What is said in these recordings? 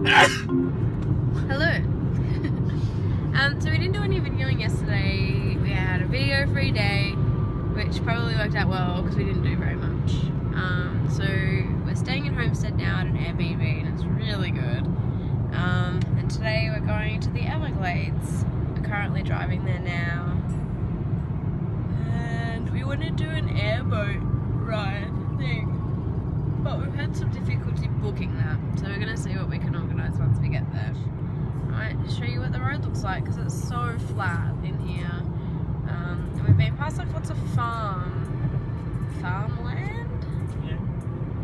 Hello. So we didn't do any videoing yesterday. We had a video-free day, which probably worked out well because we didn't do very much. So we're staying in Homestead now at an Airbnb, and it's really good. And today we're going to the Everglades. We're currently driving there now, and we want to do an airboat ride thing, but we've had some difficulty booking that, so we're going to see what we can organise once we get there. I might show you what the road looks like because it's so flat in here. And we've been past like lots of farmland?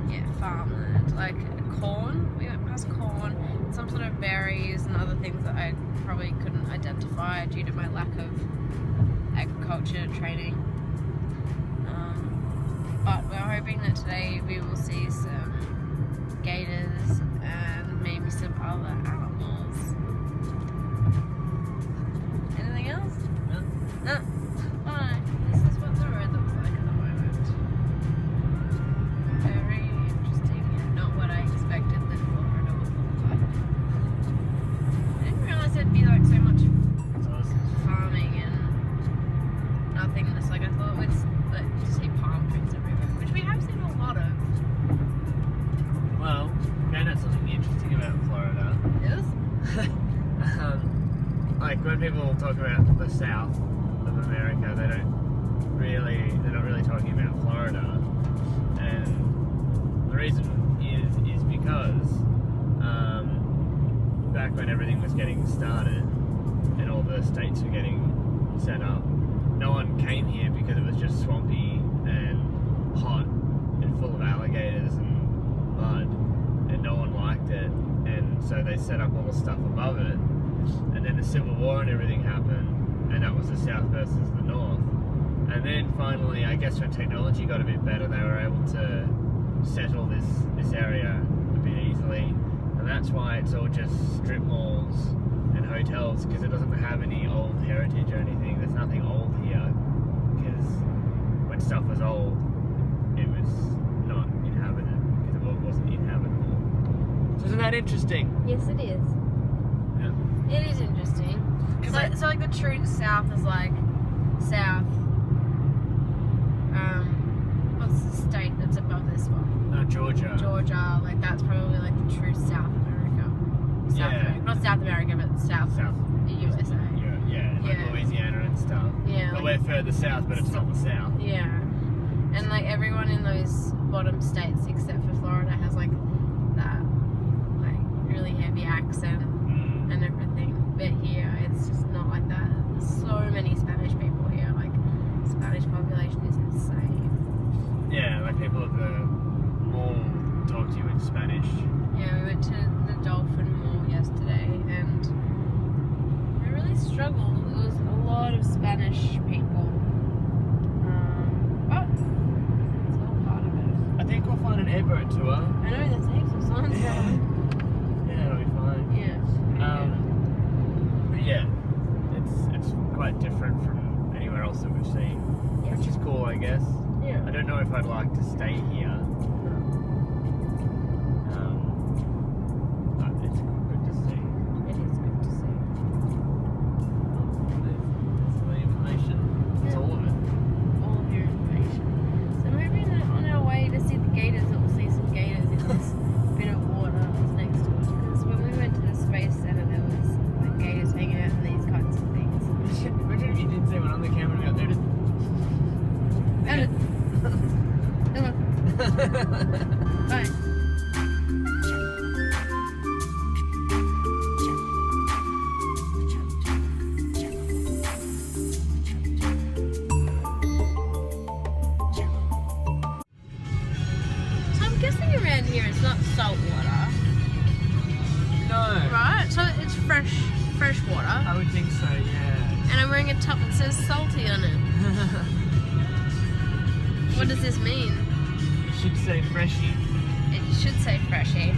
Yeah, farmland. Like corn. We went past corn, some sort of berries and other things that I probably couldn't identify due to my lack of agriculture training. But we're hoping that today we will see some gators and maybe some other animals. Anything else? No. Alright, this is what the road looks like at the moment. Very interesting, and not what I expected that Florida would look like. I didn't realise there'd be like so much farming and nothingness. Like I thought we'd like see palm trees everywhere, which we have seen a lot of. Well, found out something interesting about Florida. Yes? Like when people talk about the South of America, they're not really talking about Florida, and the reason is because back when everything was getting started and all the states were getting set up, no one came here because it was just swampy and hot and full of alligators and mud, and no one liked it, and so they set up all the stuff above it. And then the Civil War and everything happened, and that was the South versus the North. And then finally, I guess when technology got a bit better, they were able to settle this area a bit easily. And that's why it's all just strip malls and hotels, because it doesn't have any old heritage or anything. There's nothing old here, because when stuff was old, it was not inhabited, because it wasn't inhabitable. So isn't that interesting? Yes, it is. It is interesting. So like the true South is like South. What's the state that's above this one? Georgia. Georgia. Like that's probably like the true South America. America. Not South America, but South the USA. Yeah, like Louisiana and stuff. Yeah. But we're further south, but it's not the South. Yeah. And like everyone in those bottom states except for Florida has like that like really heavy accent and everything, but here it's just not like that. There's so many Spanish people here, like Spanish population is insane. Yeah, like people at the mall talk to you in Spanish. Yeah, we went to the Dolphin Mall yesterday and we really struggled. There was a lot of Spanish people, but it's all part of it. I think we'll find an airboat tour. I know, there's heaps of signs. Yeah, it'll be fine. Yeah. But yeah, it's quite different from anywhere else that we've seen, which is cool, I guess. Yeah. I don't know if I'd like to stay here, but it's good to see. It is good to see. There's the information. It's all of it. All of your information. So I'm hoping that on our way to see the gators, that we'll see some gators in this bit of water that's next to us. Because when we went to the Space Center, there was like gators hanging out and these kinds of things. Imagine if you did say one on the camera and go, there it is. Bye. So I'm guessing around here it's not salt water, No. right? So it's fresh water. I would think so, yeah. And I'm wearing a top that says salty on it. What does this mean? It should say freshy. It should say freshy.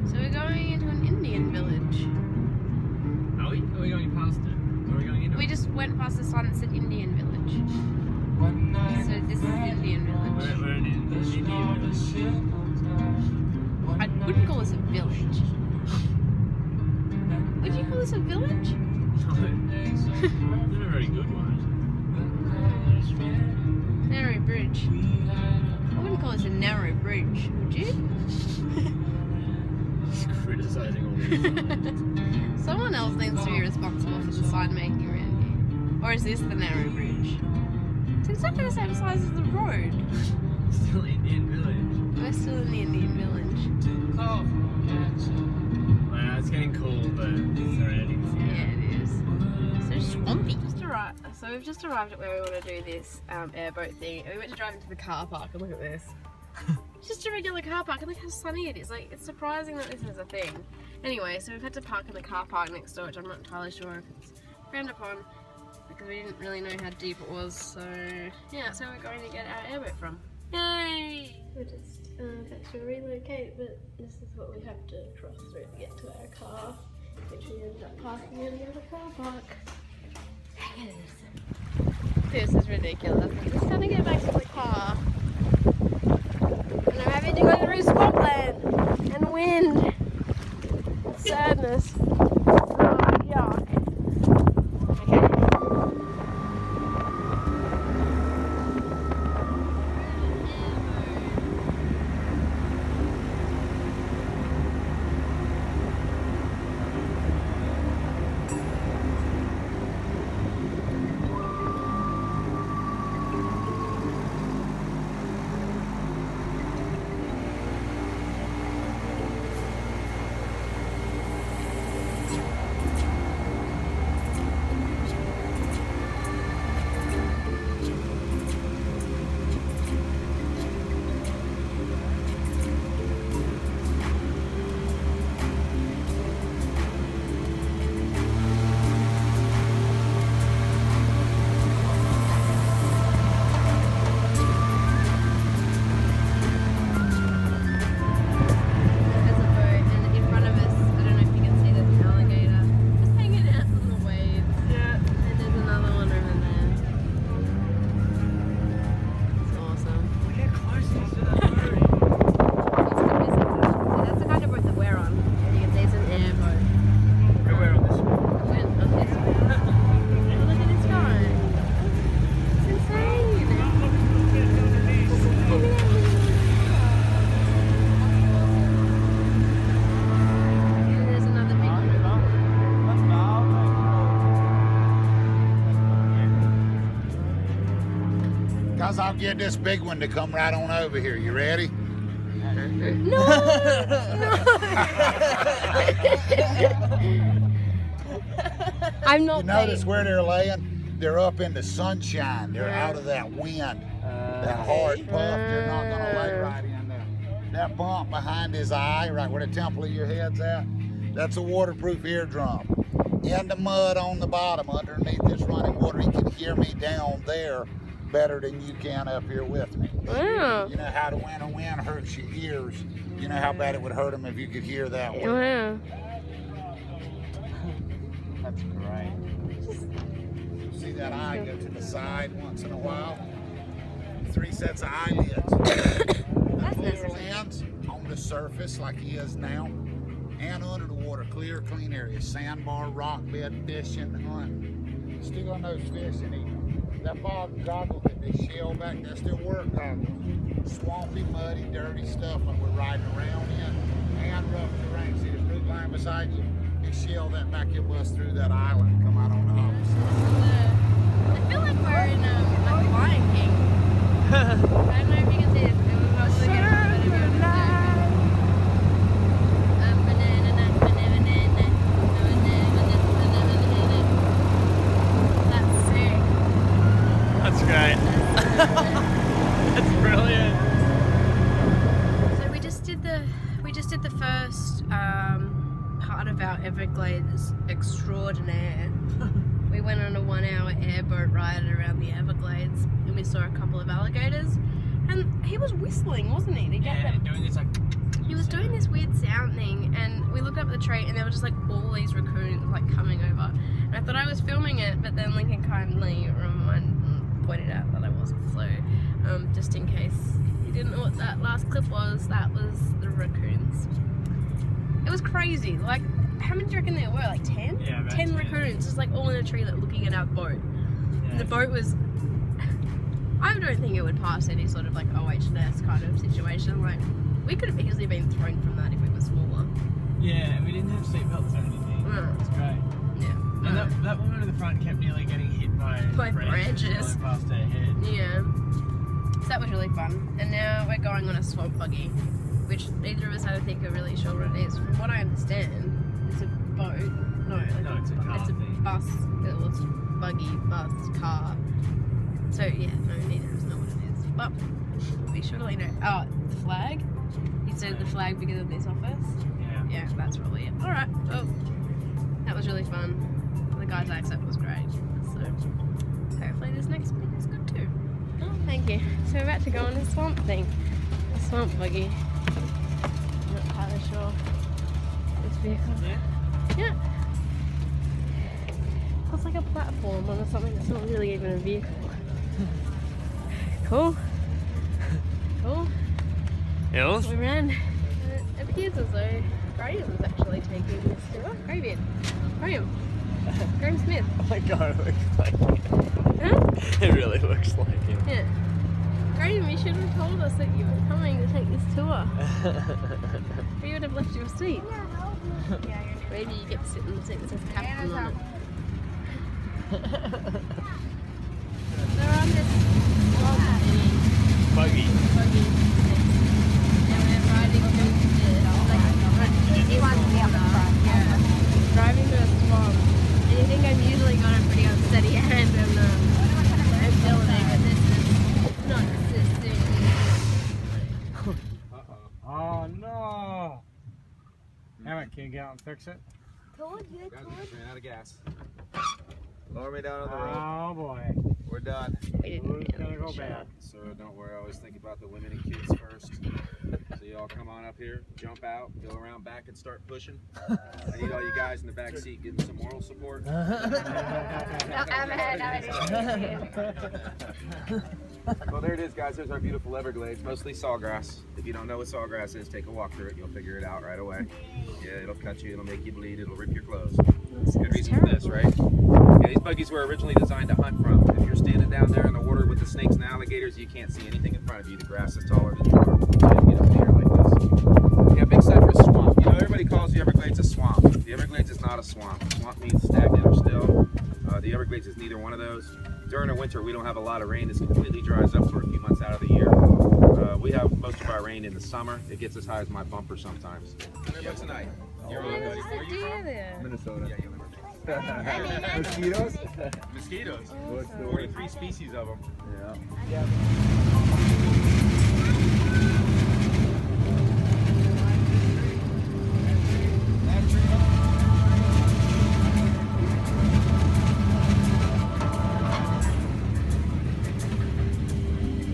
So we're going into an Indian village. Are we? Are we going past it? Are we going into We just went past the sign that said Indian village. One night. So this is I wouldn't call this a village. Would you call this a village? No, it's not a very good one. Narrow bridge. I wouldn't call this a narrow bridge, would you? Just criticising all these. Someone else needs to be responsible for the sign making around here. Or is this the narrow bridge? It's exactly the same size as the road. Still Indian village. We're still in the Indian village. Oh. Wow, it's getting cool, but it's already Yeah, it is. So swampy. So we've just arrived at where we want to do this airboat thing. And we went to drive into the car park and look at this. It's just a regular car park and look how sunny it is. Like, it's surprising that this is a thing. Anyway, so we've had to park in the car park next door, which I'm not entirely sure if it's frowned upon because we didn't really know how deep it was. So yeah, that's where we're going to get our airboat from. Yay! We're just about to relocate, but this is what we have to cross through to get to our car, which we ended up parking in the other car park. This is ridiculous. I'm just trying to get back to the car. And I'm having to go through swampland and wind and sadness. Oh, yuck. I'll get this big one to come right on over here. You ready? No! I'm not. You notice where they're laying? They're up in the sunshine. They're out of that wind, that hard puff. They're not gonna lay right in there. That bump behind his eye, right where the temple of your head's at, that's a waterproof eardrum. In the mud on the bottom, underneath this running water, he can hear me down there better than you can up here with me. Wow. You know how the winter wind hurts your ears. You know how bad it would hurt them if you could hear that way. Wow. That's great. See that eye go to the side once in a while? 3 sets of eyelids. That's Full necessary. lens on the surface like he is now, and under the water, clear, clean areas, sandbar, rock bed, fishing, hunting. Still on those fish and eat them. That fog goggle that they shell back, that's their work goggles. Swampy, muddy, dirty stuff like we're riding around in, and rough terrain. See this root line beside you? They shell that back, you bust through that island and come out on the opposite. I feel like we're in like Lion King. I don't know if you can see it. I was looking at the video and that's sick. That's great. That's brilliant. So we just did the first part of our Everglades extraordinaire. We went on a 1-hour airboat ride around the Everglades and we saw a couple of alligators and he was whistling, wasn't he? To get Yeah, them. doing this like. He was doing this weird sound thing and we looked up at the tree and there were just like all these raccoons like coming over. And I thought I was filming it, but then Lincoln kindly pointed out that I wasn't, so just in case didn't know what that last clip was, that was the raccoons. It was crazy. Like, how many do you reckon there were? Like 10? Yeah, about 10 10. raccoons, just like all in a tree, like looking at our boat. And the boat was. I don't think it would pass any sort of like OHS kind of situation. Like, we could have easily been thrown from that if we were smaller. Yeah, and we didn't have seatbelts or anything. No. It was great. Yeah. And that woman in the front kept nearly getting hit by branches. going past her head. Yeah. So that was really fun. And now we're going on a swamp buggy, which neither of us, I don't think, are really sure what it is. From what I understand, it's a boat. No, it's a car It's a thing. bus. It was buggy, bus, car. So yeah, no, neither of us know what it is. But we surely know. Oh, the flag. You said the flag because of this office. Yeah. Yeah, that's probably it. All right. Well, that was really fun. The guy's accent was great. So hopefully this next bit is good too. Oh, thank you. So we're about to go on a swamp thing. A swamp buggy. I'm not entirely sure. This vehicle. Yeah. Yeah. Looks like a platform on something that's not really even a vehicle. Cool. Cool. Hills? We ran. It appears as though Graham's actually taking this tour. Graham. Graham Smith. Oh my god, it looks like it. Huh? It really looks like it. Yeah. Graham, you should have told us that you were coming to take this tour. We would have left your seat. Maybe you get to sit in the seat that says captain on it. They're on this Buggy. buggy. And we're riding through he wants to be on the front. Yeah. Driving through a swamp. And you think I've usually got a pretty unsteady hand and building, but this is not consistent. Oh no! Emmett, can you get out and fix it? Guys, we just ran out of gas. Lower me down on the road. Oh boy. We're done. We didn't Who's get gonna it go shut. back? So don't worry, I always think about the women and kids first. So y'all come on up here, jump out, go around back and start pushing. I need all you guys in the back seat giving some moral support. Well, there it is, guys. There's our beautiful Everglades, mostly sawgrass. If you don't know what sawgrass is, take a walk through it. You'll figure it out right away. Yeah, it'll cut you, it'll make you bleed, it'll rip your clothes. Good reason for this, right? Yeah, these buggies were originally designed to hunt from. If you're standing down there in the water with the snakes and alligators, you can't see anything in front of you. The grass is taller than you are. You can't get up there like this. Yeah, big cypress swamp. You know, everybody calls the Everglades a swamp. The Everglades is not a swamp. Swamp means stagnant or still. The Everglades is neither one of those. During the winter, we don't have a lot of rain. This completely dries up for a few months out of the year. We have most of our rain in the summer. It gets as high as my bumper sometimes. $100 a night. You're on, buddy. Where are you from? Minnesota. Yeah, you live Mosquitoes? Mosquitoes. What's the 43 species of them. Yeah.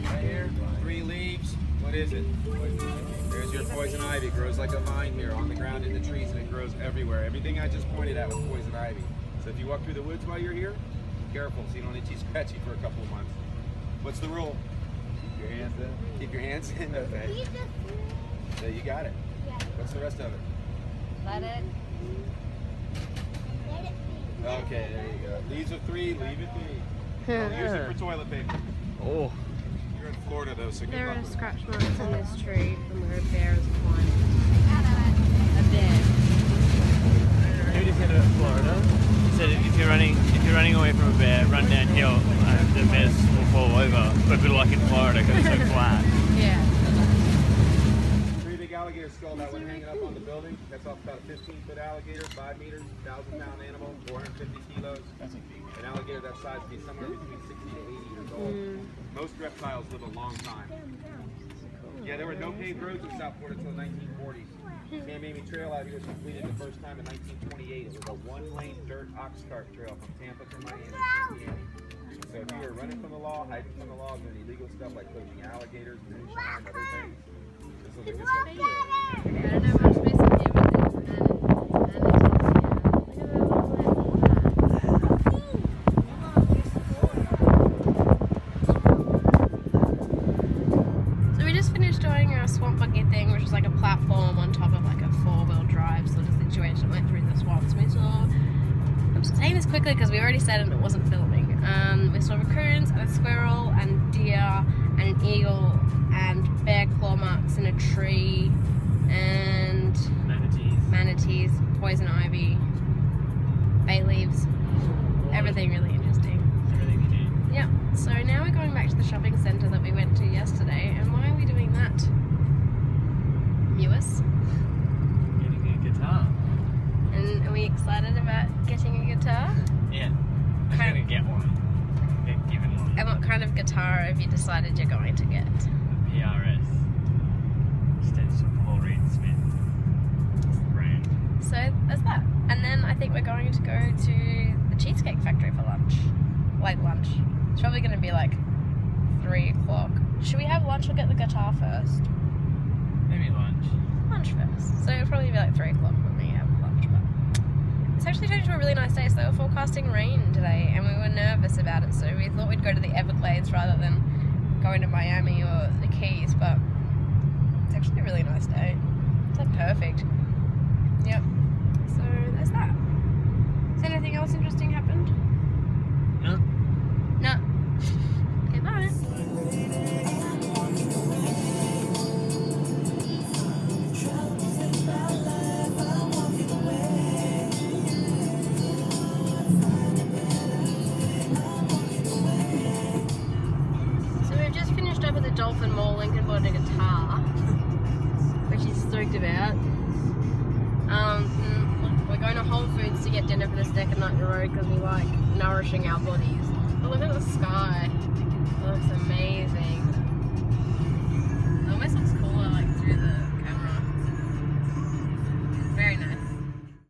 Right here, 3 leaves. What is it? There's your poison ivy. It grows like a vine here on the ground in the trees, and it grows everywhere. Everything I just pointed at was poison ivy. So if you walk through the woods while you're here, be careful so you don't itchy scratchy for a couple of months. What's the rule? Keep your hands in. Keep your hands in. Okay. So you got it. What's the rest of it? Let it. Okay, there you go. Leaves of 3, leave it be. Don't use it for toilet paper. Oh. You're in Florida though, so good There luck are with it. scratch marks on this tree from where a bear has climbed. A bear. We just ended up in Florida. He said if you're running away from a bear, run downhill. The bears will fall over. But good luck in Florida because it's so flat. Yeah. 3 big alligator skull that one hanging up on the building. That's off about a 15-foot alligator, 5 meters, 1,000-pound animal, 450 kilos. That's a big An alligator that size would be somewhere between 60 to 80 years old. Most reptiles live a long time. Yeah, there were no paved roads in South Florida until the 1940s. Sam Amy Trail out here was completed the first time in 1928. It was a 1-lane dirt ox cart trail from Tampa to Miami. So if you were running from the law, hiding from the law, doing illegal stuff like poaching alligators, moonshine, other things, this was a good spot to do it. I don't know much space in here, but there's an So we just swamp buggy thing, which was like a platform on top of like a 4-wheel drive sort of situation that went through the swamps. We saw, I'm saying this quickly because we already said it and it wasn't filming. We saw raccoons and a squirrel and deer and an eagle and bear claw marks in a tree and manatees, poison ivy, bay leaves, everything really interesting. Everything you need. Yeah, so now we're going back to the shopping centre that we went to yesterday, and why are we doing that? Mewis? Getting a guitar. And are we excited about getting a guitar? Yeah. I'm gonna get one. Get given one. And what kind of guitar have you decided you're going to get? PRS. Extension Paul Reed Smith. That's the brand. So there's that. And then I think we're going to go to the Cheesecake Factory for lunch. Late lunch. It's probably going to be like 3 o'clock. Should we have lunch or get the guitar first? Maybe lunch. Lunch first. So it'll probably be like 3 o'clock when we have lunch. But it's actually turned into a really nice day. So they were forecasting rain today and we were nervous about it. So we thought we'd go to the Everglades rather than going to Miami or the Keys. But it's actually a really nice day. It's like perfect. Yep. So there's that. Has anything else interesting happened? No. No. Okay, bye. So we've just finished up at the Dolphin Mall. Lincoln bought a guitar, which he's stoked about. We're going to Whole Foods to get dinner for the second night in a row because we like nourishing our bodies. But look at the sky.